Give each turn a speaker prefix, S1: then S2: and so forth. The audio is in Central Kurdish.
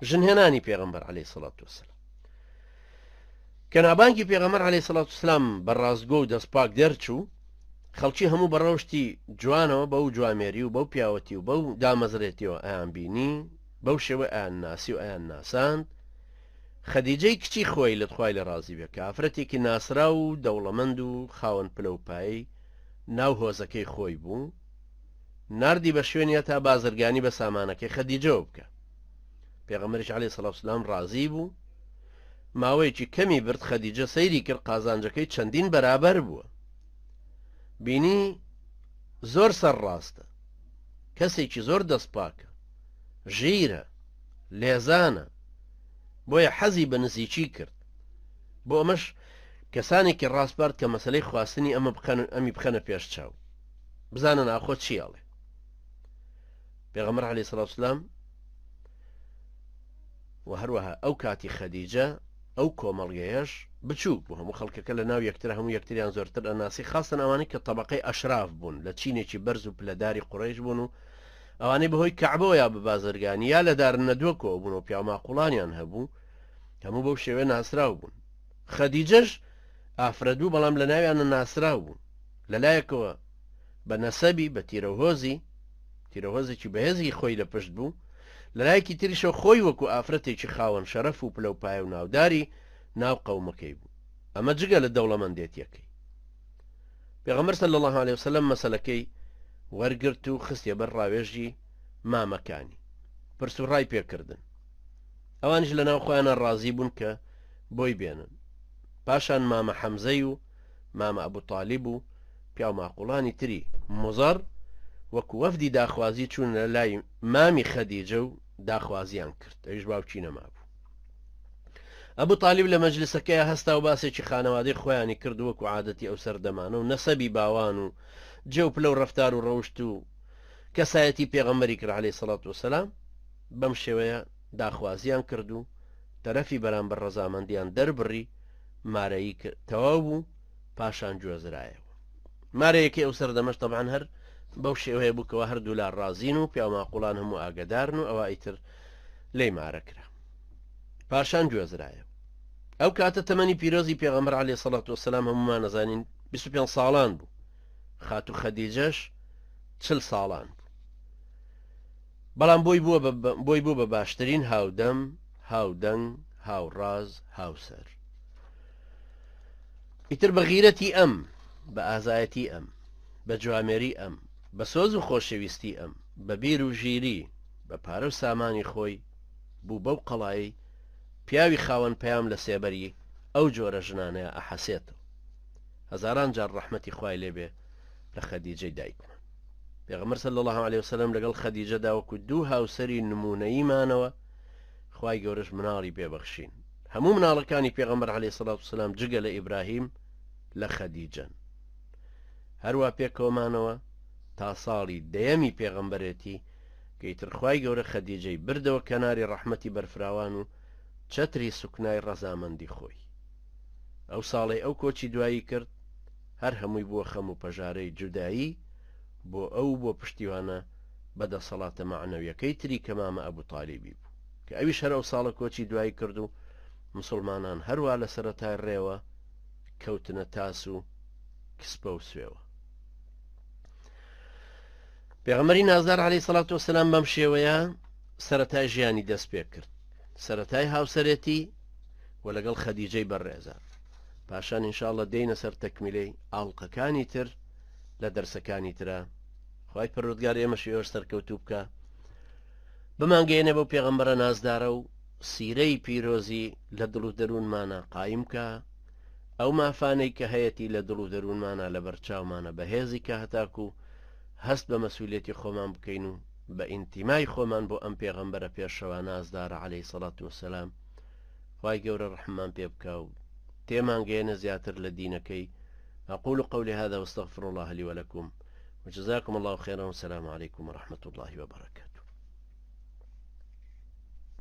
S1: ژنهێنانی پێغەمبەر عەلەیهی سەڵات وەسەلام کە نابانگی پێغەمبەر عەلەیهی سەڵات وەسەلام بە ڕاستگۆ و دەستپاک دەرچوو خەڵکی هەموو بەڕەوشتی جوانەوە بەو جوامێری و بەو پیاوەتی و بەو دامەزرێتیەوە ئایان بینی بەو شێوە ئایان ناسی و ئایان ناساند خەدیجەی کچی خۆی لە خوای لە ڕازی بێ کافرەتێکی ناسرا و دەوڵەمەند و خاوەن پلەپایی ناو هۆزەکەی خۆی بوو نردی بە شوێنە تا بازرگانی بە سامانەکەی خەدیجەوە بکە پێغەمبەریش عەلەیهی سەڵات وسەلام ڕازی بوو ماوەیەکی کەمی برد خەدیجە سەیری کرد قازانجەکەی چەندین بەرابەر بووە بینی زۆر سەرڕاستە کەسێکی زۆر دەستپاکە ژیرە لێزانە بۆیە حەزی بە نزیکی کرد بۆ ئەمەش کەسانێکی ڕاستپارد کە مەسلەی خواستنی ئەمی بخەنە پێش چاو بزانە ناخۆ چیاڵێ پێغەمبەر عەلەیهی سەڵات وسەلام و هەروەها ئەو کاتی خەدیجە ئەو کۆمەڵگەیەش بچوو بوو هەموو خەڵکەکە لە ناو یەکتر هەموو یەکتریان زۆرتر ئەناسی خاستن ئەوانەی کە تەبەقەی ئەشراف بوون لە چینێکی بەرز و پلەداری قوڕەیش بوون و ئەوانەی بەهۆی کەعبەوە یا بە بازرگانی یا لە دارنەدووەکەوە بوون و پیاماقوڵانیان هەبوو هەموو بەو شێوێ ناسرااو بوون خەدیجەش ئافرەدوو بەڵام لە ناویانە ناسرااو بوون لەلایەکەوە بە نەسەبی بە تیرەهۆزێکی بەهێزی خۆی لە پشت بوو لەلایەکی تریشە خۆی وەکو ئافرەتێکی خاوەن شەرەف و پلەپایە و ناوداری ناو قەومەکەی بوو ئەمە جگە لە دەوڵەمەندێتیەکەی پێغەمبەر صلی الله علیه وسلم مەسەلەکەی وەرگرت و خستیە بەر ڕاوێژی مامەکانی پرس و ڕای پێکردن ئەوانش لە ناو خۆیانە ڕازی بوون کە بۆی بێنن پاشان مامە حەمزەی و مامە ئەبوو تالیب و پیاو ماقوڵانی تری موزەر وەکو وەفدی داخوازی چوون لە لای مامی خەدیجە و داخوازیان کرد ئەویش باوکی نەما بوو ئەبوو تالیب لە مەجلیسەکەی هەستا و باسێکی خانەوادەی خۆیانی کرد وەکو عادەتی ئەو سەردەمانە و نەسەبی باوان و جێو پلە و ڕەفتار و ڕەوشت و کەسایەتی پێغەمبەری کرد عەلەیهی سەڵات وسەلام بەم شێوەیە داخوازیان کرد و تەرەفی بەرامبەر ڕەزامەندیان دەربڕی مارەیی تەواو بوو پاشان گوێزرایەوە مارەیەکی ئەو سەردەمەش تەبعاً هەر بەو شێوەیە بووکەوە هەردوو لا ڕازین و پیاماقوڵان هەموو ئاگدارن و ئەوە ئیتر لێی مارەکرا پاشان گوێزرایە ئەو کاتە تەمەنی پیرۆزی پێغەمبەر عەلەیهی سەڵات وسەلام هەمومان نەزانین 25 ساڵان بوو خاتو خەدیجەش 40 ساڵان بوو بەڵام بۆی بوو بە باشترین هاودەم هاودەنگ هاوڕاز هاوسەر ئیتر بە غیرەتی ئەم بە ئازایەتی ئەم بە جوامێری ئەم بە سۆز و خۆشەویستی ئەم بە بیر و ژیری بە پارە و سامانی خۆی بوو بەو قەڵایی پیاوی خاوەن پەیام لە سێبەری ئەو جۆرە ژنانەیە ئەحەسێتەوە هەزاران جار ڕەحمەتی خوای لێبێ لە خەدیجەی دایکمان پێغەمبەر صلی الله علیه وسلم لەگەڵ خەدیجەدا وەکو دوو هاوسەری نمونەییمانەوە خوای گەورەش مناڵی پێبەخشین هەموو مناڵەکانی پێغەمبەر عەلەیهی سەڵات وسەلام جگە لە ئیبراهیم لە خەدیجەن هەروە پێکەوەمانەوە تا ساڵی دەیەمی پێغەمبەرێتی کە ئیتر خوای گەورە خەدیجەی بردەوە کەناری ڕەحمەتی بەرفراوان و چەتری سوکنای ڕەزامەندی خۆی ئەو ساڵی ئەو کۆچی دوایی کرد هەر هەمووی بووە خەم و پەژارەی جودایی بۆ ئەو بۆ پشتیوانە بەدەسەڵاتە معنەویەکەی تری کە مامە ئەبوو تالیبی بوو کە ئەویش هەر ئەو ساڵە کۆچی دوایی کرد و مسڵمانان هەروە لە سەرەتای ڕێوە کەوتنە تاس و کسپە و سوێوە پێغەمبەری نازدار عەلەیهی سەڵات وسەلام بەم شێوەیە سەرەتای ژیانی دەست پێ کرد سەرەتای هاوسەرێتی و لەگەڵ خەدیجەی بەڕێزە پاشان ئینشاءڵڵا دێینە سەر تەکمیلەی ئاڵلقەکانی تر لە دەرسەکانی ترە خوای پەروەردگار ئێمەشی ئێوە سەرکەوتوو بکە بمانگەێنێ بەو پێغەمبەرە نازدارە و سیرەی پیرۆزی لە دڵ و دەروونمانە قایم کە ئەو مافانەی کە هەیەی لە دڵ و دەروونمانە لە بەرچاومانە بەهێزی کە هەتاکو هەست بە مەسئولێتی خۆمان بکەین و بە ئینتیمای خۆمان بۆ ئەم پێغەمبەرە پێشەوە نازدارە عەلەیهی سەڵات وسەلام خوای گەورە ڕەحمان پێ بکە و تێمانگەێنە زیاتر لە دینەکەی أقول قولي هذا واستغفر الله لي ولكم وجزاكم الله خيرا والسلام عليكم ورحمة الله وبركاته.